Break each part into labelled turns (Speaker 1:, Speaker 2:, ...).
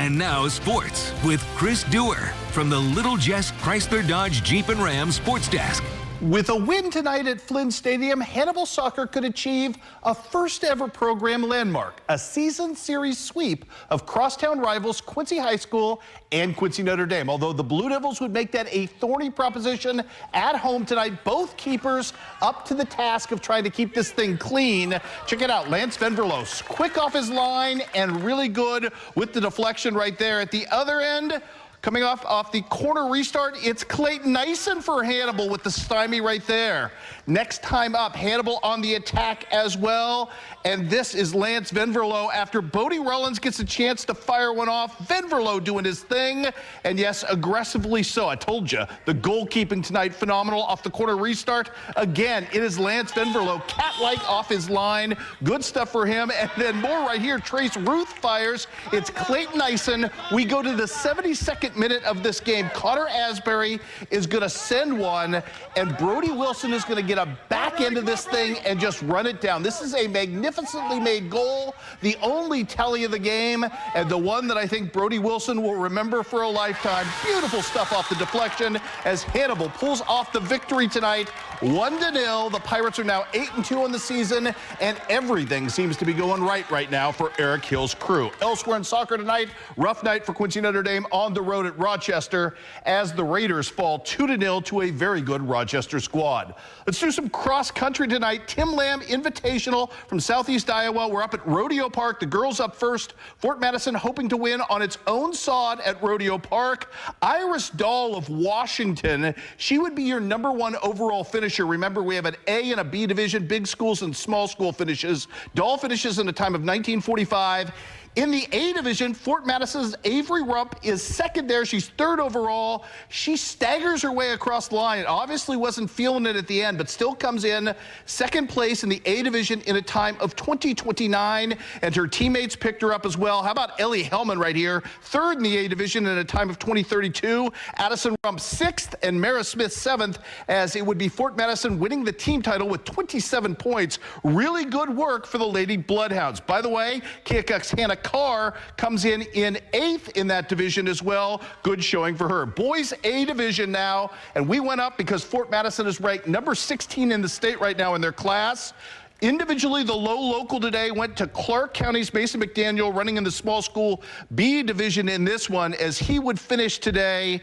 Speaker 1: And now sports with Chris Duerr from the Little Jess Chrysler Dodge Jeep and Ram Sports Desk.
Speaker 2: With a win tonight at Flynn Stadium, Hannibal Soccer could achieve a first-ever program landmark, a season series sweep of crosstown rivals Quincy High School and Quincy Notre Dame. Although the Blue Devils would make that a thorny proposition at home tonight, both keepers up to the task of trying to keep this thing clean. Check it out, Lance Venverlos, quick off his line and really good with the deflection right there. At the other end, coming off the corner restart, it's Clayton Nyson for Hannibal with the stymie right there. Next time up, Hannibal on the attack as well. And this is Lance Venverlo after Bodie Rollins gets a chance to fire one off. Venverlo doing his thing, and yes, aggressively so. I told you, the goalkeeping tonight, phenomenal off the corner restart. Again, it is Lance Venverlo, cat-like off his line. Good stuff for him. And then more right here, Trace Ruth fires. It's Clayton Nyson. We go to the 72nd minute of this game. Connor Asbury is going to send one, and Brody Wilson is going to get a back end of this thing and just run it down. This is a magnificently made goal, the only tally of the game, and the one that I think Brody Wilson will remember for a lifetime. Beautiful stuff off the deflection as Hannibal pulls off the victory tonight, 1-0. The Pirates are now 8-2 on the season, and everything seems to be going right now for Eric Hill's crew. Elsewhere in soccer tonight, rough night for Quincy Notre Dame on the road at Rochester as the Raiders fall 2-0 to a very good Rochester squad. Let's do some cross country tonight. Tim Lamb Invitational from Southeast Iowa. We're up at Rodeo Park. The girls up first. Fort Madison hoping to win on its own sod at Rodeo Park. Iris Dahl of Washington. She would be your #1 overall finisher. Remember, we have an A and a B division, big schools and small school finishes. Dahl finishes in a time of 19:45. In the A division, Fort Madison's Avery Rump is second there. She's third overall. She staggers her way across the line. Obviously wasn't feeling it at the end, but still comes in second place in the A division in a time of 20:29, and her teammates picked her up as well. How about Ellie Hellman right here? Third in the A division in a time of 20:32. Addison Rump sixth and Mara Smith seventh, as it would be Fort Madison winning the team title with 27 points. Really good work for the Lady Bloodhounds. By the way, KHQA's Hannah Carr comes in 8th in that division as well. Good showing for her. Boys A division now, and we went up because Fort Madison is ranked number 16 in the state right now in their class. Individually, the low local today went to Clark County's Mason McDaniel, running in the small school B division in this one, as he would finish today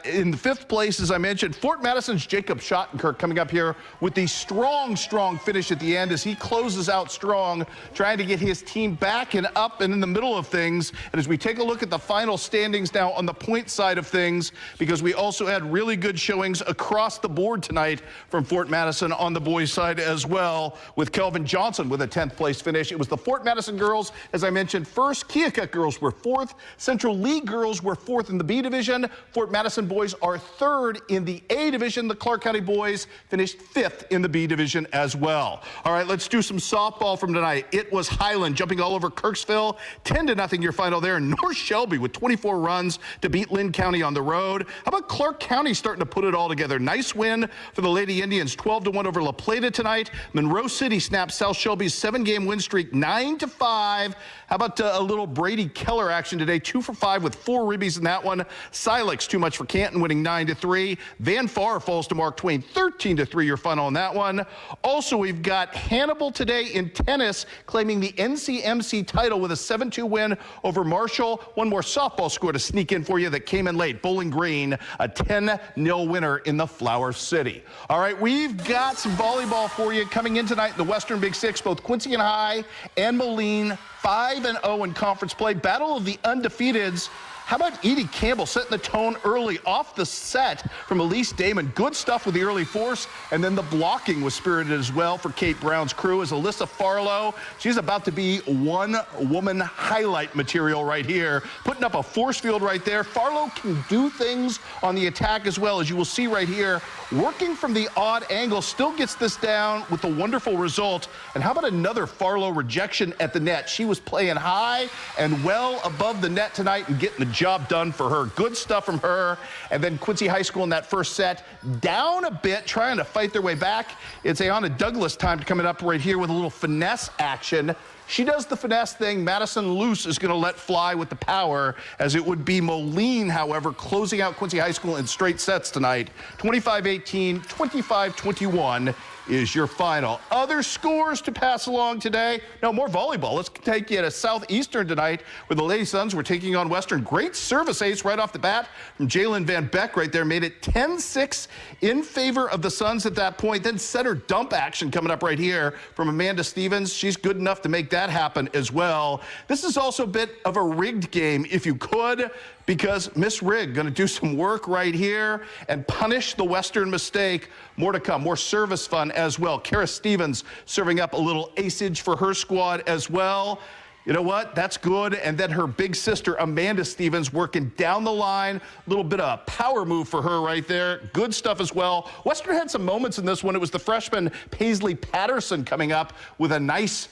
Speaker 2: in the 5th place, as I mentioned. Fort Madison's Jacob Schottenkirk coming up here with the strong finish at the end as he closes out strong, trying to get his team back and up and in the middle of things. And as we take a look at the final standings now on the point side of things, because we also had really good showings across the board tonight from Fort Madison on the boys' side as well, with Kelvin Johnson with a 10th place finish. It was the Fort Madison girls, as I mentioned, first. KHQA girls were 4th. Central League girls were 4th in the B division. Fort Madison boys are 3rd in the A division. The Clark County boys finished 5th in the B division as well. All right, let's do some softball from tonight. It was Highland jumping all over Kirksville. 10-0 your final there. North Shelby with 24 runs to beat Lynn County on the road. How about Clark County starting to put it all together? Nice win for the Lady Indians, 12-1 over La Plata tonight. Monroe City snaps South Shelby's 7-game win streak 9-5. How about a little Brady Keller action today? 2 for 5 with 4 ribbies in that one. Silex, too much for Canton, winning 9-3. Van Far falls to Mark Twain, 13-3 your final on that one. Also, we've got Hannibal today in tennis claiming the NCMC title with a 7-2 win over Marshall. One more softball score to sneak in for you that came in late. Bowling Green, a 10-0 winner in the Flower City. All right, we've got some volleyball for you coming in tonight in the Western Big Six. Both Quincy and High and Moline 5-0 in conference play. Battle of the undefeateds. How about Edie Campbell setting the tone early off the set from Elise Damon? Good stuff with the early force, and then the blocking was spirited as well for Kate Brown's crew. As Alyssa Farlow, she's about to be one-woman highlight material right here, putting up a force field right there. Farlow can do things on the attack as well, as you will see right here. Working from the odd angle, still gets this down with a wonderful result. And how about another Farlow rejection at the net? She was playing high and well above the net tonight and getting the job done for her. Good stuff from her. And then Quincy High School in that first set, down a bit, trying to fight their way back. It's Ayanna Douglas time coming up right here with a little finesse action. She does the finesse thing. Madison Luce is going to let fly with the power, as it would be Moline, however, closing out Quincy High School in straight sets tonight. 25-18, 25-21 is your final. Other scores to pass along today. No, more volleyball. Let's take you to Southeastern tonight, where the Lady Suns were taking on Western. Great service ace right off the bat from Jalen Van Beck right there. Made it 10-6 in favor of the Suns at that point. Then center dump action coming up right here from Amanda Stevens. She's good enough to make that happen as well. This is also a bit of a rigged game, if you could, because Miss Rigg going to do some work right here and punish the Western mistake. More to come, more service fun as well. Kara Stevens serving up a little acage for her squad as well. You know what? That's good. And then her big sister, Amanda Stevens, working down the line. A little bit of a power move for her right there. Good stuff as well. Western had some moments in this one. It was the freshman Paisley Patterson coming up with a nice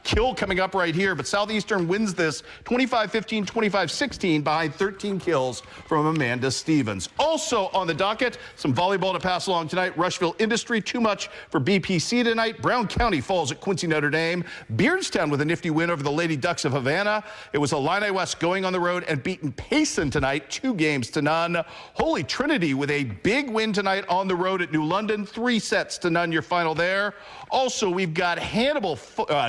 Speaker 2: kill coming up right here. But Southeastern wins this 25-15, 25-16 behind 13 kills from Amanda Stevens. Also on the docket, some volleyball to pass along tonight. Rushville Industry, too much for BPC tonight. Brown County falls at Quincy Notre Dame. Beardstown with a nifty win over the Lady Ducks of Havana. It was Illini West going on the road and beating Payson tonight, 2-0. Holy Trinity with a big win tonight on the road at New London, 3-0 your final there. Also, we've got Hannibal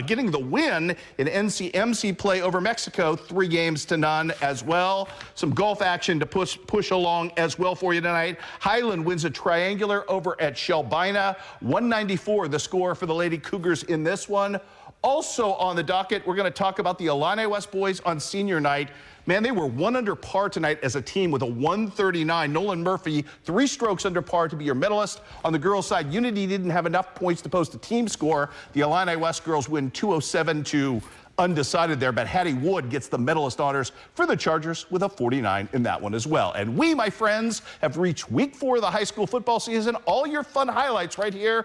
Speaker 2: getting the win in NCMC play over Mexico, 3-0 as well. Some golf action to push along as well for you tonight. Highland wins a triangular over at Shelbina, 194 the score for the Lady Cougars in this one. Also on the docket, we're going to talk about the Illini West boys on senior night. Man, they were 1 under par tonight as a team with a 139. Nolan Murphy, 3 strokes under par to be your medalist. On the girls' side, Unity didn't have enough points to post a team score. The Illini West girls win 207 to undecided there, but Hattie Wood gets the medalist honors for the Chargers with a 49 in that one as well. And we, my friends, have reached week 4 of the high school football season. All your fun highlights right here